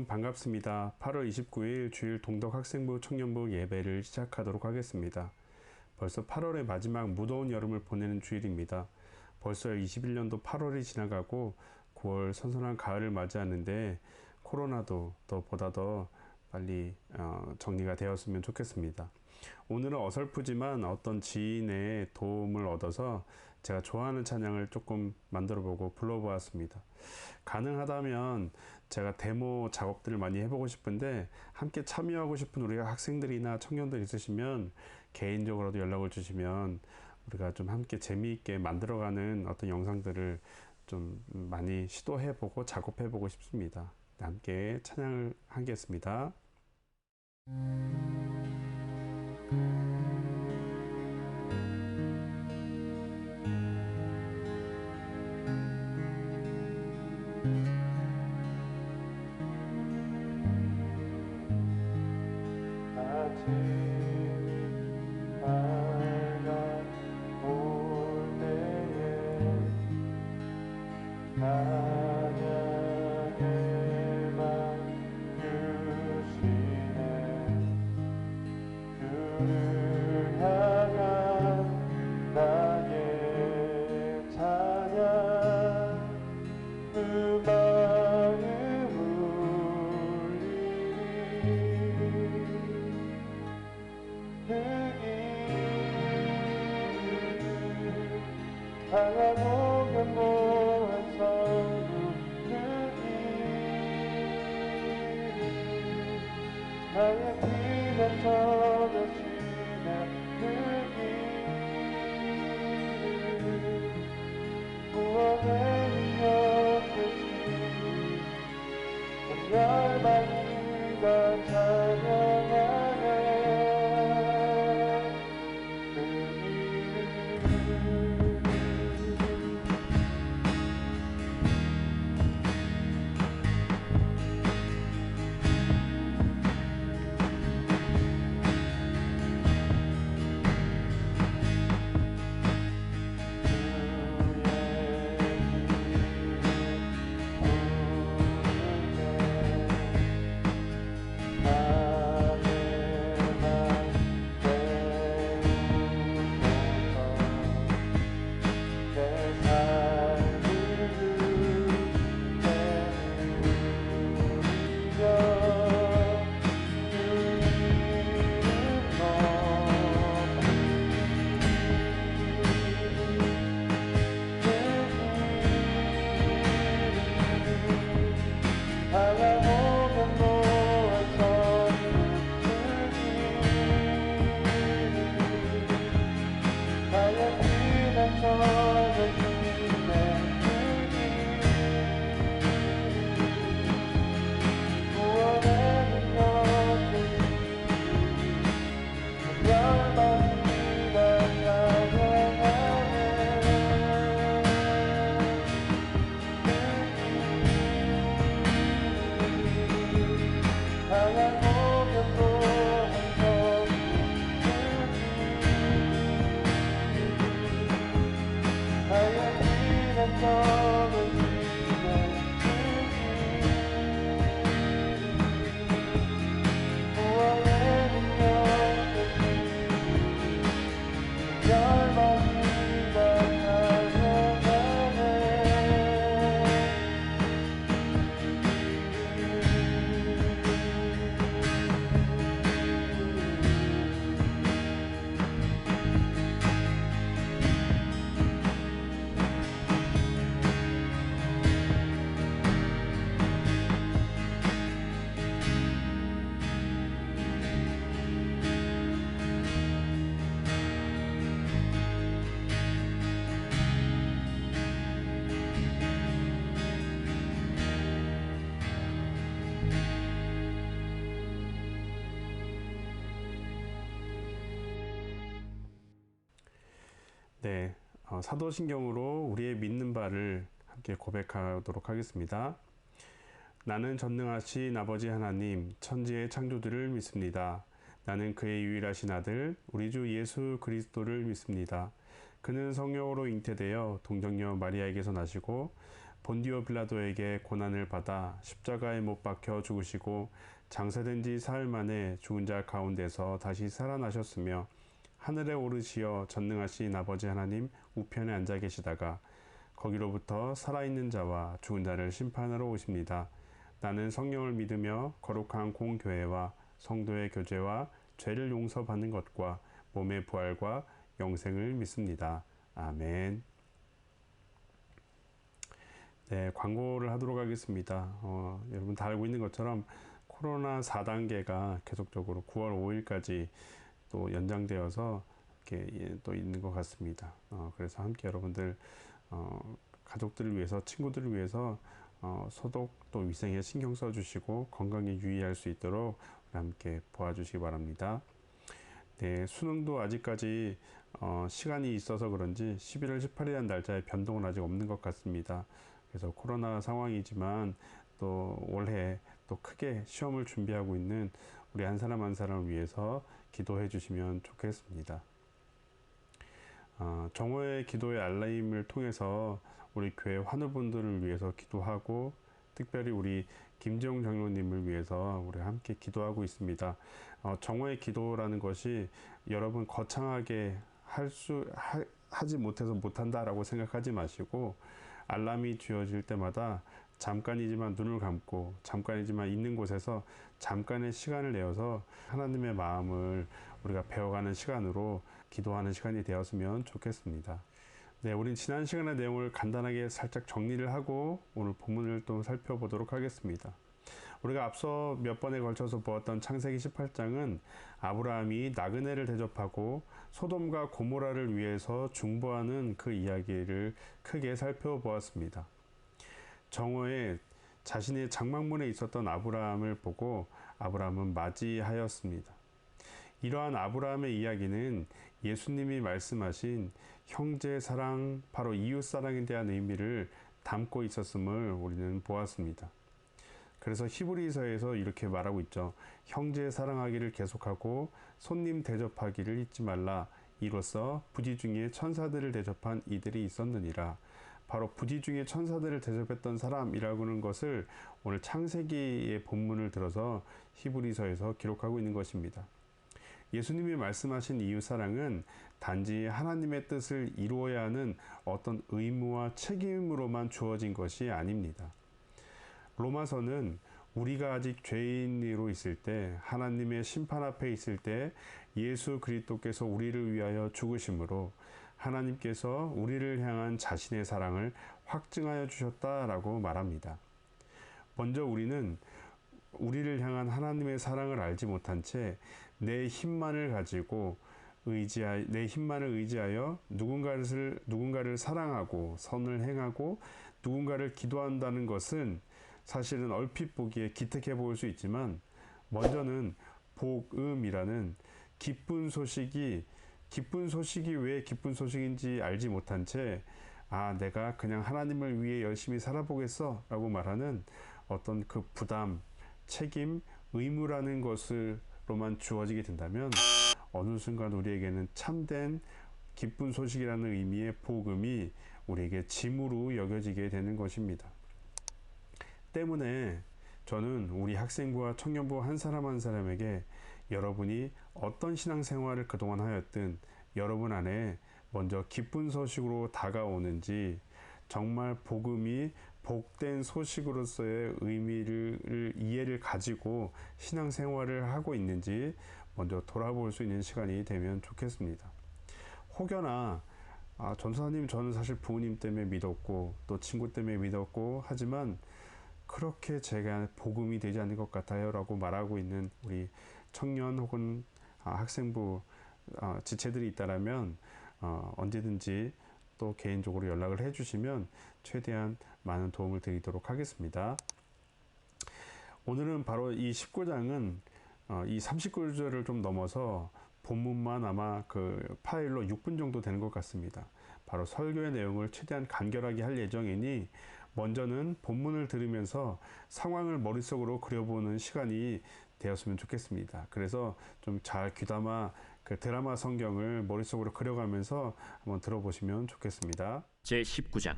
여러분 반갑습니다. 8월 29일 주일 동덕학생부 청년부 예배를 시작하도록 하겠습니다. 벌써 8월의 마지막 무더운 여름을 보내는 주일입니다. 벌써 21년도 8월이 지나가고 9월 선선한 가을을 맞이하는데 코로나도 보다 더 빨리 정리가 되었으면 좋겠습니다. 오늘은 어설프지만 어떤 지인의 도움을 얻어서 제가 좋아하는 찬양을 조금 만들어보고 불러보았습니다. 가능하다면 제가 데모 작업들을 많이 해보고 싶은데 함께 참여하고 싶은 우리가 학생들이나 청년들 있으시면 개인적으로도 연락을 주시면 우리가 좀 함께 재미있게 만들어가는 어떤 영상들을 좀 많이 시도해보고 작업해보고 싶습니다. 함께 찬양을 하겠습니다. 강하고 견고한 성부 그 이름 나의 피가 터져지는 그 이름 구원의 능력 되신 온 열방이 다 찬양하네 네, 사도신경으로 우리의 믿는 바를 함께 고백하도록 하겠습니다. 나는 전능하신 아버지 하나님, 천지의 창조주를 믿습니다. 나는 그의 유일하신 아들, 우리 주 예수 그리스도를 믿습니다. 그는 성령으로 잉태되어 동정녀 마리아에게서 나시고 본디오 빌라도에게 고난을 받아 십자가에 못 박혀 죽으시고 장사된 지 사흘 만에 죽은 자 가운데서 다시 살아나셨으며 하늘에 오르시어 전능하신 아버지 하나님 우편에 앉아 계시다가 거기로부터 살아있는 자와 죽은 자를 심판하러 오십니다. 나는 성령을 믿으며 거룩한 공교회와 성도의 교제와 죄를 용서받는 것과 몸의 부활과 영생을 믿습니다. 아멘. 네, 광고를 하도록 하겠습니다. 여러분 다 알고 있는 것처럼 코로나 4단계가 계속적으로 9월 5일까지 또 연장되어서 이렇게 또 있는 것 같습니다. 그래서 함께 여러분들 가족들을 위해서, 친구들을 위해서 소독 또 위생에 신경 써주시고 건강에 유의할 수 있도록 함께 도와주시기 바랍니다. 네, 수능도 아직까지 시간이 있어서 그런지 11월 18일이라는 날짜에 변동은 아직 없는 것 같습니다. 그래서 코로나 상황이지만 또 올해 또 크게 시험을 준비하고 있는 우리 한 사람 한 사람을 위해서 기도해 주시면 좋겠습니다. 정오의 기도의 알림을 통해서 우리 교회 환우분들을 위해서 기도하고 특별히 우리 김재용 장로님을 위해서 우리 함께 기도하고 있습니다. 정오의 기도라는 것이 여러분 거창하게 하지 못해서 못한다라고 생각하지 마시고 알람이 쥐어질 때마다 잠깐이지만 눈을 감고 잠깐이지만 있는 곳에서 잠깐의 시간을 내어서 하나님의 마음을 우리가 배워가는 시간으로 기도하는 시간이 되었으면 좋겠습니다. 네, 우린 지난 시간의 내용을 간단하게 살짝 정리를 하고 오늘 본문을 또 살펴보도록 하겠습니다. 우리가 앞서 몇 번에 걸쳐서 보았던 창세기 18장은 아브라함이 나그네를 대접하고 소돔과 고모라를 위해서 중보하는 그 이야기를 크게 살펴보았습니다. 정오에 자신의 장막문에 있었던 아브라함을 보고 아브라함은 맞이하였습니다. 이러한 아브라함의 이야기는 예수님이 말씀하신 형제 사랑, 바로 이웃 사랑에 대한 의미를 담고 있었음을 우리는 보았습니다. 그래서 히브리서에서 이렇게 말하고 있죠. 형제 사랑하기를 계속하고 손님 대접하기를 잊지 말라. 이로써 부디 중에 천사들을 대접한 이들이 있었느니라. 바로 부디 중에 천사들을 대접했던 사람이라고 하는 것을 오늘 창세기의 본문을 들어서 히브리서에서 기록하고 있는 것입니다. 예수님이 말씀하신 이웃사랑은 단지 하나님의 뜻을 이루어야 하는 어떤 의무와 책임으로만 주어진 것이 아닙니다. 로마서는 우리가 아직 죄인으로 있을 때, 하나님의 심판 앞에 있을 때 예수 그리스도께서 우리를 위하여 죽으심으로 하나님께서 우리를 향한 자신의 사랑을 확증하여 주셨다라고 말합니다. 먼저 우리는 우리를 향한 하나님의 사랑을 알지 못한 채 내 힘만을 가지고 내 힘만을 의지하여 누군가를 사랑하고 선을 행하고 누군가를 기도한다는 것은 사실은 얼핏 보기에 기특해 보일 수 있지만 먼저는 복음이라는 기쁜 소식이 왜 기쁜 소식인지 알지 못한 채 내가 그냥 하나님을 위해 열심히 살아보겠어 라고 말하는 어떤 그 부담, 책임, 의무라는 것으로만 주어지게 된다면 어느 순간 우리에게는 참된 기쁜 소식이라는 의미의 복음이 우리에게 짐으로 여겨지게 되는 것입니다. 때문에 저는 우리 학생부와 청년부 한 사람 한 사람에게 여러분이 어떤 신앙생활을 그동안 하였든 여러분 안에 먼저 기쁜 소식으로 다가오는지 정말 복음이 복된 소식으로서의 이해를 가지고 신앙생활을 하고 있는지 먼저 돌아볼 수 있는 시간이 되면 좋겠습니다. 혹여나 전사님 저는 사실 부모님 때문에 믿었고 또 친구 때문에 믿었고 하지만 그렇게 제가 복음이 되지 않는 것 같아요 라고 말하고 있는 우리 청년 혹은 학생부 지체들이 있다면 언제든지 또 개인적으로 연락을 해주시면 최대한 많은 도움을 드리도록 하겠습니다. 오늘은 바로 이 19장은 이 39절을 좀 넘어서 본문만 아마 그 파일로 6분 정도 되는 것 같습니다. 바로 설교의 내용을 최대한 간결하게 할 예정이니 먼저는 본문을 들으면서 상황을 머릿속으로 그려보는 시간이 되었으면 좋겠습니다. 그래서 좀 잘 귀담아 그 드라마 성경을 머릿속으로 그려가면서 한번 들어보시면 좋겠습니다. 제19장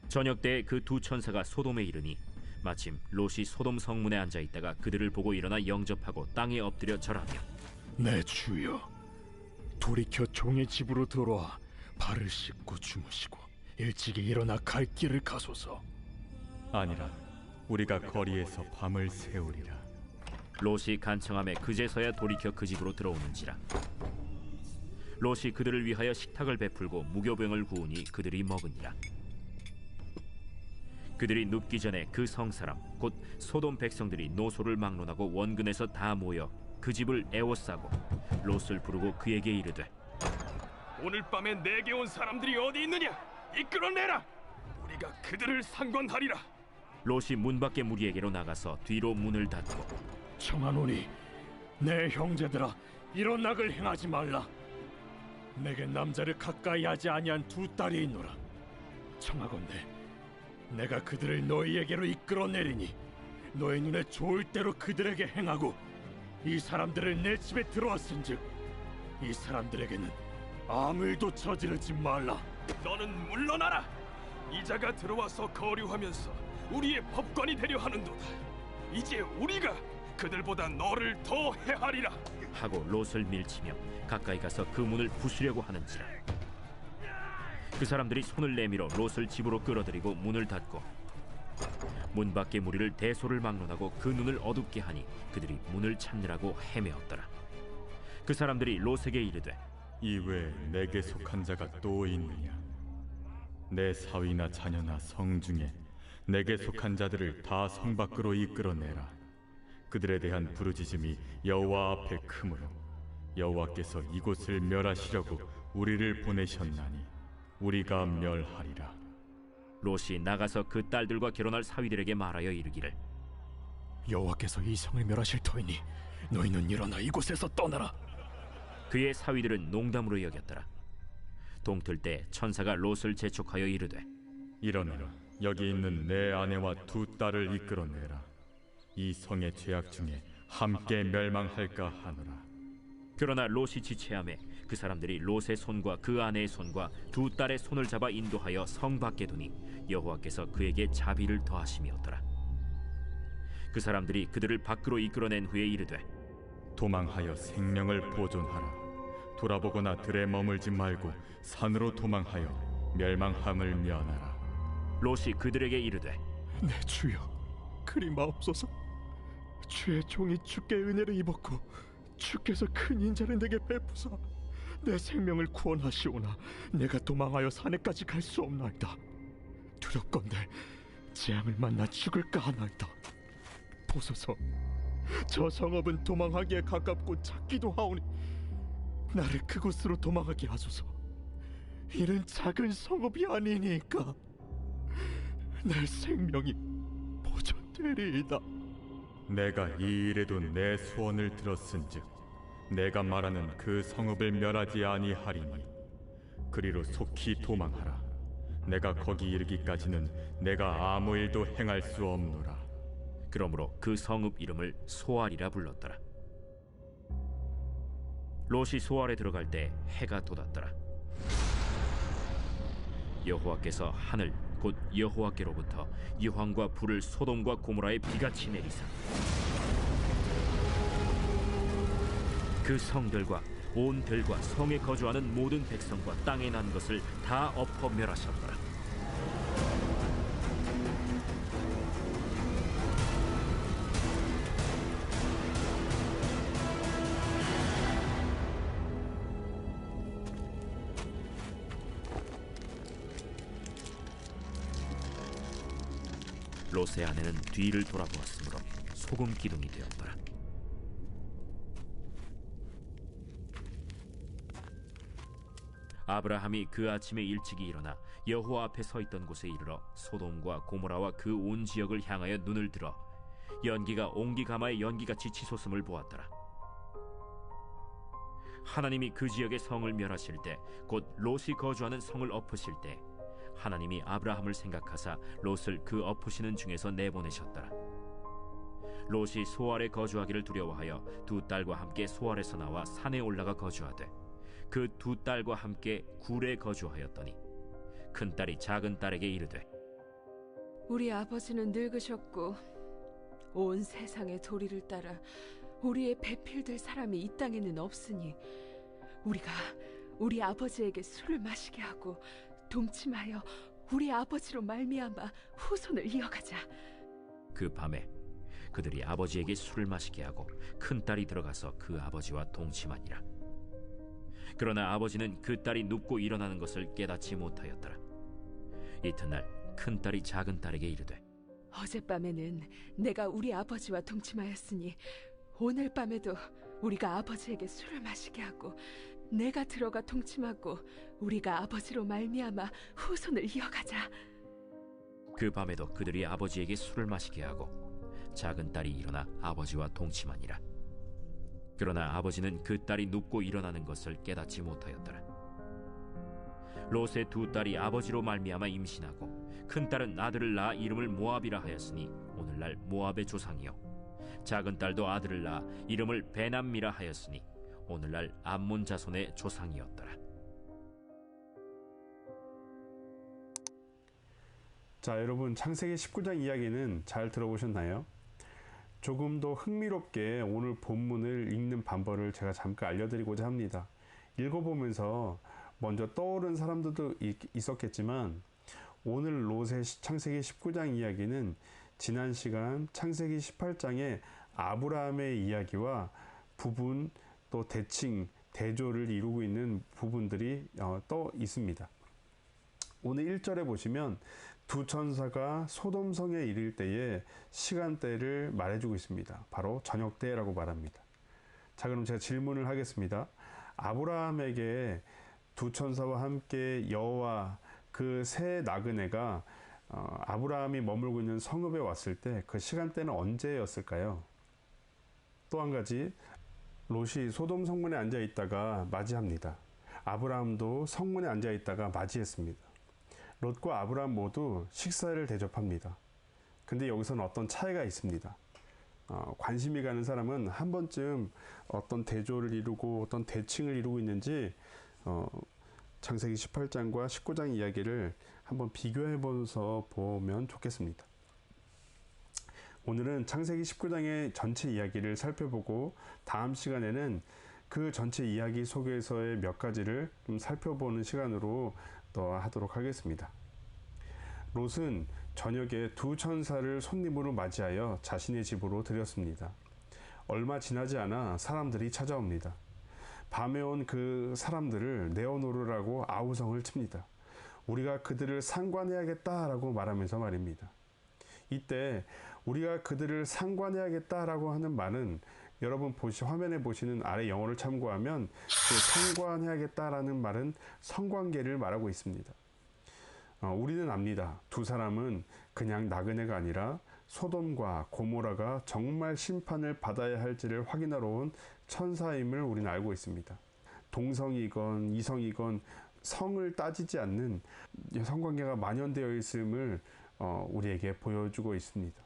저녁 때 그 두 천사가 소돔에 이르니 마침 롯이 소돔 성문에 앉아 있다가 그들을 보고 일어나 영접하고 땅에 엎드려 절하며 내 주여, 돌이켜 종의 집으로 돌아와 발을 씻고 주무시고 일찍이 일어나 갈 길을 가소서. 아니라 우리가 거리에서 밤을 새우리라. 롯이 간청함에 그제서야 돌이켜 그 집으로 들어오는지라. 롯이 그들을 위하여 식탁을 베풀고 무교병을 구우니 그들이 먹으니라. 그들이 눕기 전에 그 성사람 곧 소돔 백성들이 노소를 막론하고 원근에서 다 모여 그 집을 에워싸고 롯을 부르고 그에게 이르되 오늘 밤에 내게 온 사람들이 어디 있느냐? 이끌어내라. 우리가 그들을 상관하리라. 롯이 문 밖에 무리에게로 나가서 뒤로 문을 닫고 청하노니 내 형제들아, 이런 악을 행하지 말라. 내게 남자를 가까이 하지 아니한 두 딸이 있노라. 청하건대 내가 그들을 너희에게로 이끌어내리니 너희 눈에 좋을 대로 그들에게 행하고 이 사람들을 내 집에 들어왔은즉 이 사람들에게는 아무 일도 저지르지 말라. 너는 물러나라. 이자가 들어와서 거류하면서 우리의 법관이 되려 하는도다. 이제 우리가 그들보다 너를 더 해하리라. 하고 롯을 밀치며 가까이 가서 그 문을 부수려고 하는지라. 그 사람들이 손을 내밀어 롯을 집으로 끌어들이고 문을 닫고 문 밖의 무리를 대소를 막론하고 그 눈을 어둡게 하니 그들이 문을 찾느라고 헤매었더라. 그 사람들이 롯에게 이르되 이외에 내게 속한 자가 또 있느냐? 내 사위나 자녀나 성 중에 내게 속한 자들을 다 성 밖으로 이끌어내라. 그들에 대한 부르짖음이 여호와 앞에 크므로 여호와께서 이곳을 멸하시려고 우리를 보내셨나니 우리가 멸하리라. 롯이 나가서 그 딸들과 결혼할 사위들에게 말하여 이르기를 여호와께서 이 성을 멸하실 터이니 너희는 일어나 이곳에서 떠나라. 그의 사위들은 농담으로 여겼더라. 동틀 때 천사가 롯을 재촉하여 이르되 일어나라. 여기 있는 내 아내와 두 딸을 이끌어내라. 이 성의 죄악 중에 함께 멸망할까 하노라. 그러나 롯이 지체하매 그 사람들이 롯의 손과 그 아내의 손과 두 딸의 손을 잡아 인도하여 성 밖에 두니 여호와께서 그에게 자비를 더하심이었더라. 그 사람들이 그들을 밖으로 이끌어낸 후에 이르되 도망하여 생명을 보존하라. 돌아보거나 들에 머물지 말고 산으로 도망하여 멸망함을 면하라. 롯이 그들에게 이르되 내 주여, 그리 마옵소서. 주의 종이 주께 은혜를 입었고 주께서 큰 인자를 내게 베푸사 내 생명을 구원하시오나 내가 도망하여 산에까지 갈 수 없나이다. 두렵건대 재앙을 만나 죽을까 하나이다. 보소서, 저 성읍은 도망하기에 가깝고 작기도 하오니 나를 그곳으로 도망하게 하소서. 이는 작은 성읍이 아니니까 내 생명이 보존되리이다. 내가 이 일에도 내 소원을 들었은즉 내가 말하는 그 성읍을 멸하지 아니하리니 그리로 속히 도망하라. 내가 거기 이르기까지는 내가 아무 일도 행할 수 없노라. 그러므로 그 성읍 이름을 소알이라 불렀더라. 롯이 소알에 들어갈 때 해가 돋았더라. 여호와께서 하늘 곧 여호와께로부터 이황과 불을 소돔과 고모라에 비같이 내리사 그 성들과 온 들과 성에 거주하는 모든 백성과 땅에 난 것을 다 엎어 멸하셨더라. 롯의 아내는 뒤를 돌아보았으므로 소금 기둥이 되었더라. 아브라함이 그 아침에 일찍이 일어나 여호와 앞에 서 있던 곳에 이르러 소돔과 고모라와 그 온 지역을 향하여 눈을 들어 연기가 옹기가마의 연기같이 치솟음을 보았더라. 하나님이 그 지역의 성을 멸하실 때 곧 롯이 거주하는 성을 엎으실 때 하나님이 아브라함을 생각하사 롯을 그 엎으시는 중에서 내보내셨더라. 롯이 소알에 거주하기를 두려워하여 두 딸과 함께 소알에서 나와 산에 올라가 거주하되 그 두 딸과 함께 굴에 거주하였더니 큰 딸이 작은 딸에게 이르되 우리 아버지는 늙으셨고 온 세상의 도리를 따라 우리의 배필될 사람이 이 땅에는 없으니 우리가 우리 아버지에게 술을 마시게 하고 동침하여 우리 아버지로 말미암아 후손을 이어가자. 그 밤에 그들이 아버지에게 술을 마시게 하고 큰딸이 들어가서 그 아버지와 동침하니라. 그러나 아버지는 그 딸이 눕고 일어나는 것을 깨닫지 못하였더라. 이튿날 큰딸이 작은딸에게 이르되 어젯밤에는 내가 우리 아버지와 동침하였으니 오늘 밤에도 우리가 아버지에게 술을 마시게 하고 내가 들어가 동침하고 우리가 아버지로 말미암아 후손을 이어가자. 그 밤에도 그들이 아버지에게 술을 마시게 하고 작은딸이 일어나 아버지와 동침하니라. 그러나 아버지는 그 딸이 눕고 일어나는 것을 깨닫지 못하였더라. 롯의 두 딸이 아버지로 말미암아 임신하고 큰딸은 아들을 낳아 이름을 모압이라 하였으니 오늘날 모압의 조상이요 작은딸도 아들을 낳아 이름을 베남미라 하였으니 오늘날 암몬 자손의 조상이었더라. 자, 여러분, 창세기 19장 이야기는 잘 들어보셨나요? 조금 더 흥미롭게 오늘 본문을 읽는 방법을 제가 잠깐 알려드리고자 합니다. 읽어보면서 먼저 떠오른 사람들도 있었겠지만 오늘 롯의 창세기 19장 이야기는 지난 시간 창세기 18장의 아브라함의 이야기와 부분 또 대칭, 대조를 이루고 있는 부분들이 떠 있습니다. 오늘 1절에 보시면 두 천사가 소돔성에 이를 때의 시간대를 말해주고 있습니다. 바로 저녁 때라고 말합니다. 자, 그럼 제가 질문을 하겠습니다. 아브라함에게 두 천사와 함께 여호와 그 세 나그네가 아브라함이 머물고 있는 성읍에 왔을 때 그 시간대는 언제였을까요? 또 한 가지, 롯이 소돔 성문에 앉아 있다가 맞이합니다. 아브라함도 성문에 앉아 있다가 맞이했습니다. 롯과 아브라함 모두 식사를 대접합니다. 근데 여기서는 어떤 차이가 있습니다. 관심이 가는 사람은 한 번쯤 어떤 대조를 이루고 어떤 대칭을 이루고 있는지 창세기 18장과 19장 이야기를 한번 비교해보면서 보면 좋겠습니다. 오늘은 창세기 19장의 전체 이야기를 살펴보고 다음 시간에는 그 전체 이야기 속에서의 몇 가지를 좀 살펴보는 시간으로 또 하도록 하겠습니다. 롯은 저녁에 두 천사를 손님으로 맞이하여 자신의 집으로 들였습니다. 얼마 지나지 않아 사람들이 찾아옵니다. 밤에 온 그 사람들을 내어놓으라고 아우성을 칩니다. 우리가 그들을 상관해야겠다라고 말하면서 말입니다. 이때 우리가 그들을 상관해야겠다라고 하는 말은 여러분 화면에 보시는 아래 영어를 참고하면 그 상관해야겠다라는 말은 성관계를 말하고 있습니다. 우리는 압니다. 두 사람은 그냥 나그네가 아니라 소돔과 고모라가 정말 심판을 받아야 할지를 확인하러 온 천사임을 우리는 알고 있습니다. 동성이건 이성이건 성을 따지지 않는 성관계가 만연되어 있음을 우리에게 보여주고 있습니다.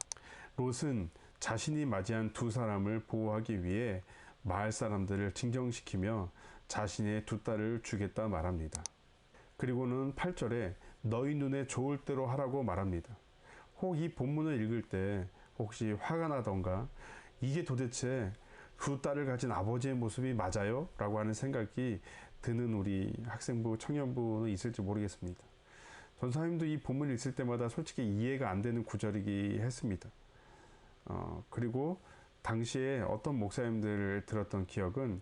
롯은 자신이 맞이한 두 사람을 보호하기 위해 마을 사람들을 진정시키며 자신의 두 딸을 주겠다 말합니다. 그리고는 8절에 너희 눈에 좋을 대로 하라고 말합니다. 혹 이 본문을 읽을 때 혹시 화가 나던가 이게 도대체 두 딸을 가진 아버지의 모습이 맞아요? 라고 하는 생각이 드는 우리 학생부, 청년부는 있을지 모르겠습니다. 전사님도 이 본문을 읽을 때마다 솔직히 이해가 안 되는 구절이기 했습니다. 그리고 당시에 어떤 목사님들을 들었던 기억은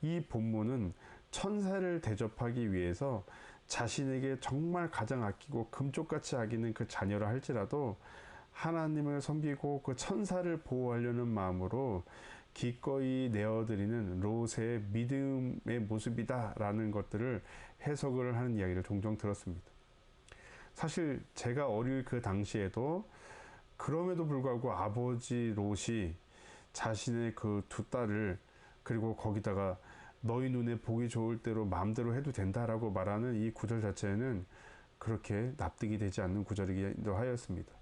이 본문은 천사를 대접하기 위해서 자신에게 정말 가장 아끼고 금쪽같이 아끼는 그 자녀를 할지라도 하나님을 섬기고 그 천사를 보호하려는 마음으로 기꺼이 내어드리는 롯의 믿음의 모습이다라는 것들을 해석을 하는 이야기를 종종 들었습니다. 사실 제가 어릴 그 당시에도 그럼에도 불구하고 아버지 롯이 자신의 그 두 딸을 그리고 거기다가 너희 눈에 보기 좋을 대로 마음대로 해도 된다라고 말하는 이 구절 자체는 그렇게 납득이 되지 않는 구절이기도 하였습니다.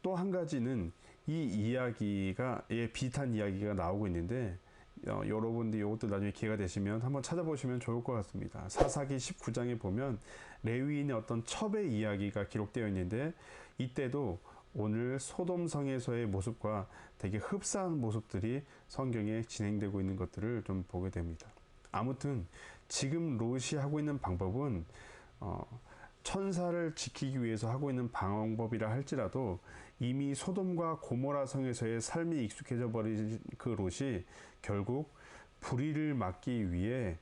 또 한 가지는 이 이야기가의 비슷한 이야기가 나오고 있는데 여러분들이 이것도 나중에 기회가 되시면 한번 찾아보시면 좋을 것 같습니다. 사사기 19장에 보면 레위인의 어떤 첩의 이야기가 기록되어 있는데 이때도 오늘 소돔성에서의 모습과 되게 흡사한 모습들이 성경에 진행되고 있는 것들을 좀 보게 됩니다. 아무튼 지금 롯이 하고 있는 방법은 천사를 지키기 위해서 하고 있는 방법이라 할지라도 이미 소돔과 고모라 성에서의 삶이 익숙해져 버린 그 롯이 결국 불의를 막기 위한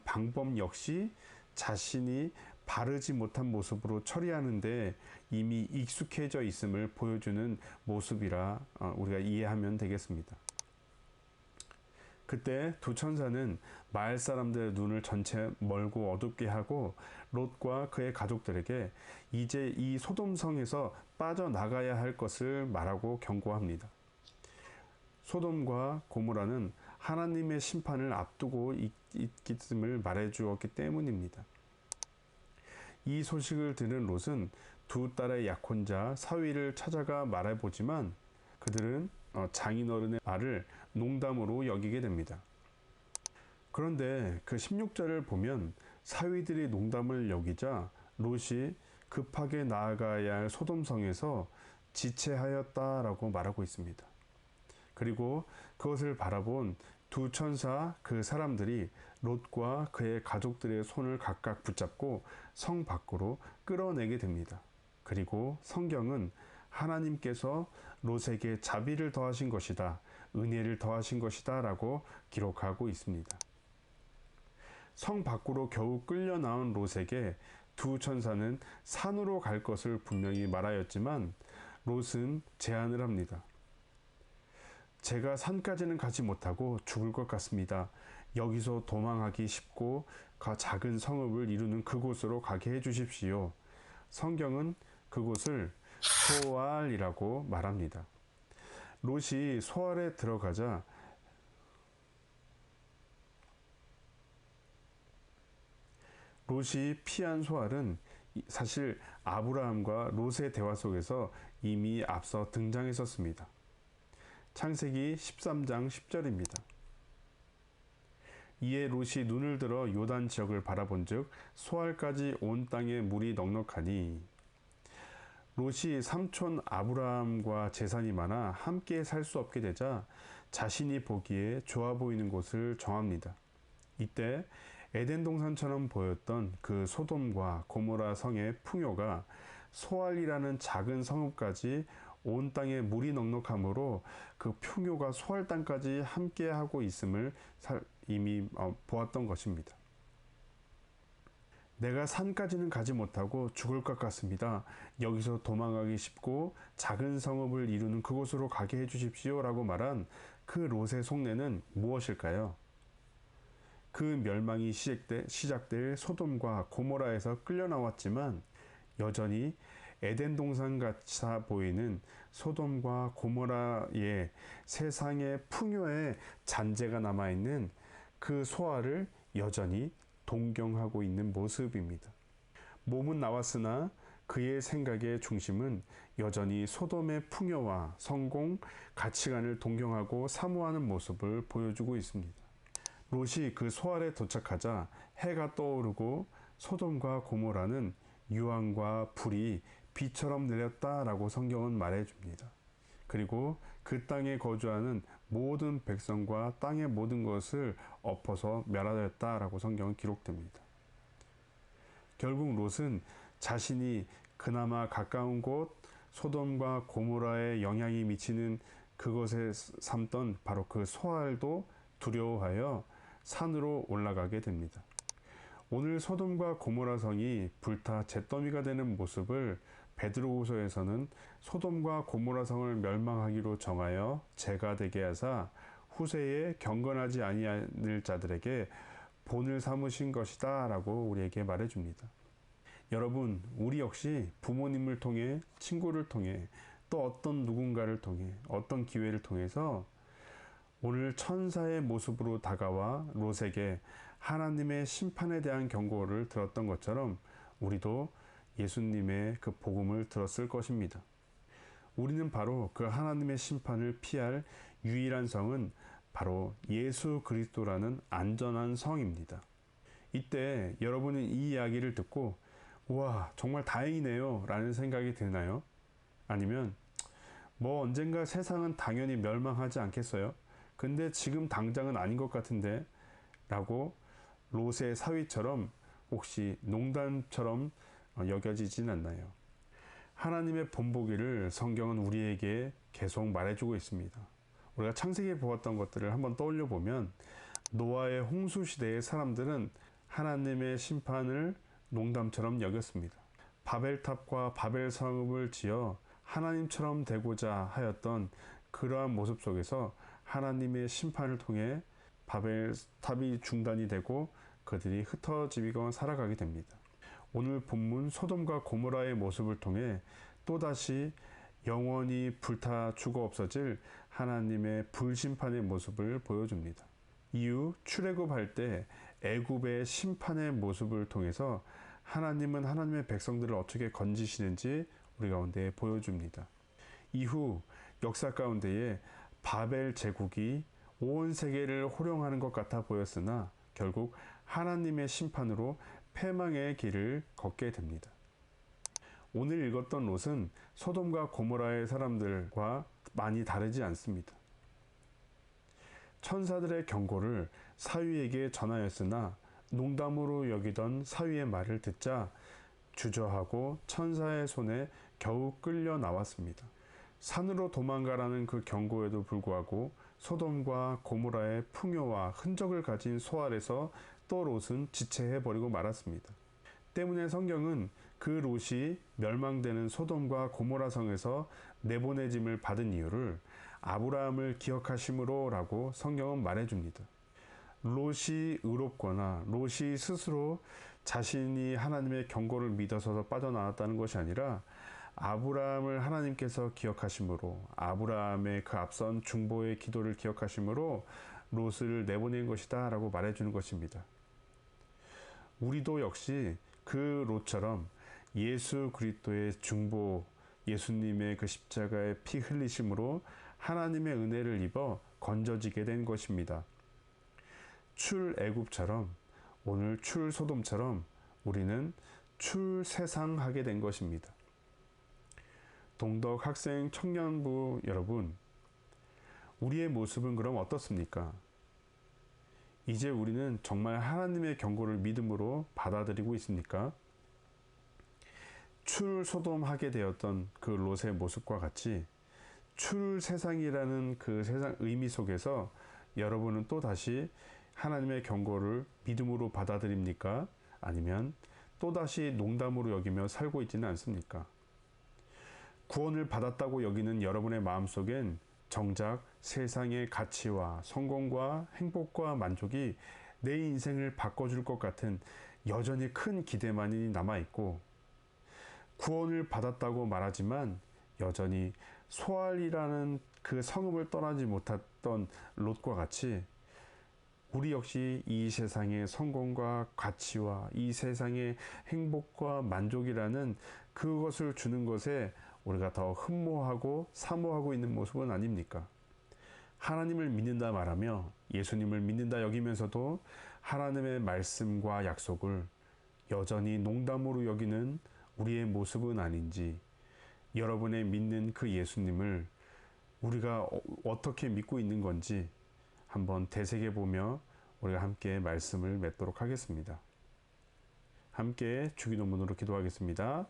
방법 역시 자신이 바르지 못한 모습으로 처리하는데 이미 익숙해져 있음을 보여주는 모습이라 우리가 이해하면 되겠습니다. 그때 두 천사는 마을 사람들의 눈을 전체 멀고 어둡게 하고 롯과 그의 가족들에게 이제 이 소돔성에서 빠져나가야 할 것을 말하고 경고합니다. 소돔과 고모라는 하나님의 심판을 앞두고 있음을 말해주었기 때문입니다. 이 소식을 들은 롯은 두 딸의 약혼자 사위를 찾아가 말해보지만 그들은 장인어른의 말을 농담으로 여기게 됩니다. 그런데 그 16절을 보면 사위들이 농담을 여기자 롯이 급하게 나아가야 할 소돔성에서 지체하였다라고 말하고 있습니다. 그리고 그것을 바라본 두 천사 그 사람들이 롯과 그의 가족들의 손을 각각 붙잡고 성 밖으로 끌어내게 됩니다. 그리고 성경은 하나님께서 롯에게 자비를 더하신 것이다, 은혜를 더하신 것이다 라고 기록하고 있습니다. 성 밖으로 겨우 끌려 나온 롯에게 두 천사는 산으로 갈 것을 분명히 말하였지만 롯은 제안을 합니다. 제가 산까지는 가지 못하고 죽을 것 같습니다. 여기서 도망하기 쉽고 작은 성읍을 이루는 그곳으로 가게 해주십시오. 성경은 그곳을 소알이라고 말합니다. 롯이 소알에 들어가자 롯이 피한 소알은 사실 아브라함과 롯의 대화 속에서 이미 앞서 등장했었습니다. 창세기 13장 10절입니다. 이에 롯이 눈을 들어 요단 지역을 바라본즉 소알까지 온 땅에 물이 넉넉하니 롯이 삼촌 아브라함과 재산이 많아 함께 살 수 없게 되자 자신이 보기에 좋아 보이는 곳을 정합니다. 이때 에덴 동산처럼 보였던 그 소돔과 고모라 성의 풍요가 소알이라는 작은 성읍까지 온 땅에 물이 넉넉하므로 그 풍요가 소알 땅까지 함께하고 있음을 이미 보았던 것입니다. 내가 산까지는 가지 못하고 죽을 것 같습니다. 여기서 도망가기 쉽고 작은 성읍을 이루는 그곳으로 가게 해주십시오 라고 말한 그 롯의 속내는 무엇일까요? 그 멸망이 시작될 소돔과 고모라에서 끌려 나왔지만 여전히 에덴 동산 같이 보이는 소돔과 고모라의 세상의 풍요의 잔재가 남아있는 그 소알을 여전히 동경하고 있는 모습입니다. 몸은 나왔으나 그의 생각의 중심은 여전히 소돔의 풍요와 성공, 가치관을 동경하고 사모하는 모습을 보여주고 있습니다. 롯이 그 소알에 도착하자 해가 떠오르고 소돔과 고모라는 유황과 불이 비처럼 내렸다라고 성경은 말해줍니다. 그리고 그 땅에 거주하는 모든 백성과 땅의 모든 것을 엎어서 멸하였다라고 성경은 기록됩니다. 결국 롯은 자신이 그나마 가까운 곳 소돔과 고모라의 영향이 미치는 그곳에 삼던 바로 그 소알도 두려워하여 산으로 올라가게 됩니다. 오늘 소돔과 고모라 성이 불타 잿더미가 되는 모습을 베드로후서에서는 소돔과 고모라 성을 멸망하기로 정하여 재가 되게 하사 후세에 경건하지 아니할 자들에게 본을 삼으신 것이다 라고 우리에게 말해줍니다. 여러분, 우리 역시 부모님을 통해, 친구를 통해, 또 어떤 누군가를 통해, 어떤 기회를 통해서 오늘 천사의 모습으로 다가와 롯에게 하나님의 심판에 대한 경고를 들었던 것처럼 우리도 예수님의 그 복음을 들었을 것입니다. 우리는 바로 그 하나님의 심판을 피할 유일한 성은 바로 예수 그리스도라는 안전한 성입니다. 이때 여러분은 이 이야기를 듣고 우와, 정말 다행이네요 라는 생각이 드나요? 아니면 뭐 언젠가 세상은 당연히 멸망하지 않겠어요? 근데 지금 당장은 아닌 것 같은데 라고 롯의 사위처럼 혹시 농담처럼 여겨지진 않나요? 하나님의 본보기를 성경은 우리에게 계속 말해주고 있습니다. 우리가 창세기에 보았던 것들을 한번 떠올려 보면 노아의 홍수 시대의 사람들은 하나님의 심판을 농담처럼 여겼습니다. 바벨탑과 바벨성읍을 지어 하나님처럼 되고자 하였던 그러한 모습 속에서 하나님의 심판을 통해 바벨탑이 중단이 되고 그들이 흩어지고 살아가게 됩니다. 오늘 본문 소돔과 고모라의 모습을 통해 또다시 영원히 불타 죽어 없어질 하나님의 불심판의 모습을 보여줍니다. 이후 출애굽할 때 애굽의 심판의 모습을 통해서 하나님은 하나님의 백성들을 어떻게 건지시는지 우리 가운데 보여줍니다. 이후 역사 가운데에 바벨 제국이 온 세계를 호령하는 것 같아 보였으나 결국 하나님의 심판으로 패망의 길을 걷게 됩니다. 오늘 읽었던 롯은 소돔과 고모라의 사람들과 많이 다르지 않습니다. 천사들의 경고를 사위에게 전하였으나 농담으로 여기던 사위의 말을 듣자 주저하고 천사의 손에 겨우 끌려 나왔습니다. 산으로 도망가라는 그 경고에도 불구하고 소돔과 고모라의 풍요와 흔적을 가진 소 아래서 또 롯은 지체해버리고 말았습니다. 때문에 성경은 그 롯이 멸망되는 소돔과 고모라 성에서 내보내짐을 받은 이유를 아브라함을 기억하심으로 라고 성경은 말해줍니다. 롯이 의롭거나 롯이 스스로 자신이 하나님의 경고를 믿어서 빠져나왔다는 것이 아니라 아브라함을 하나님께서 기억하심으로 아브라함의 그 앞선 중보의 기도를 기억하심으로 롯을 내보낸 것이다 라고 말해주는 것입니다. 우리도 역시 그 롯처럼 예수 그리스도의 중보, 예수님의 그 십자가의 피 흘리심으로 하나님의 은혜를 입어 건져지게 된 것입니다. 출애굽처럼 오늘 출소돔처럼 우리는 출세상하게 된 것입니다. 동덕 학생 청년부 여러분, 우리의 모습은 그럼 어떻습니까? 이제 우리는 정말 하나님의 경고를 믿음으로 받아들이고 있습니까? 출소돔하게 되었던 그 롯의 모습과 같이 출세상이라는 그 세상 의미 속에서 여러분은 또 다시 하나님의 경고를 믿음으로 받아들입니까? 아니면 또다시 농담으로 여기며 살고 있지는 않습니까? 구원을 받았다고 여기는 여러분의 마음속엔 정작 세상의 가치와 성공과 행복과 만족이 내 인생을 바꿔줄 것 같은 여전히 큰 기대만이 남아있고, 구원을 받았다고 말하지만 여전히 소알이라는 그 성읍을 떠나지 못했던 롯과 같이 우리 역시 이 세상의 성공과 가치와 이 세상의 행복과 만족이라는 그것을 주는 것에 우리가 더 흠모하고 사모하고 있는 모습은 아닙니까? 하나님을 믿는다 말하며 예수님을 믿는다 여기면서도 하나님의 말씀과 약속을 여전히 농담으로 여기는 우리의 모습은 아닌지, 여러분의 믿는 그 예수님을 우리가 어떻게 믿고 있는 건지 한번 되새겨보며 우리가 함께 말씀을 맺도록 하겠습니다. 함께 주기도문으로 기도하겠습니다.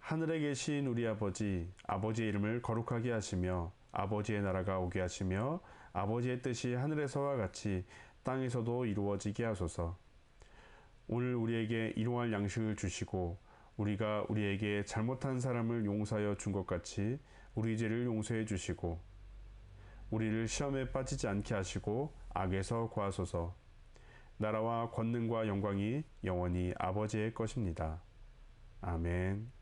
하늘에 계신 우리 아버지, 아버지의 이름을 거룩하게 하시며 아버지의 나라가 오게 하시며 아버지의 뜻이 하늘에서와 같이 땅에서도 이루어지게 하소서. 오늘 우리에게 일용할 양식을 주시고 우리가 우리에게 잘못한 사람을 용서하여 준 것 같이 우리 죄를 용서해 주시고 우리를 시험에 빠지지 않게 하시고 악에서 구하소서. 나라와 권능과 영광이 영원히 아버지의 것입니다. 아멘.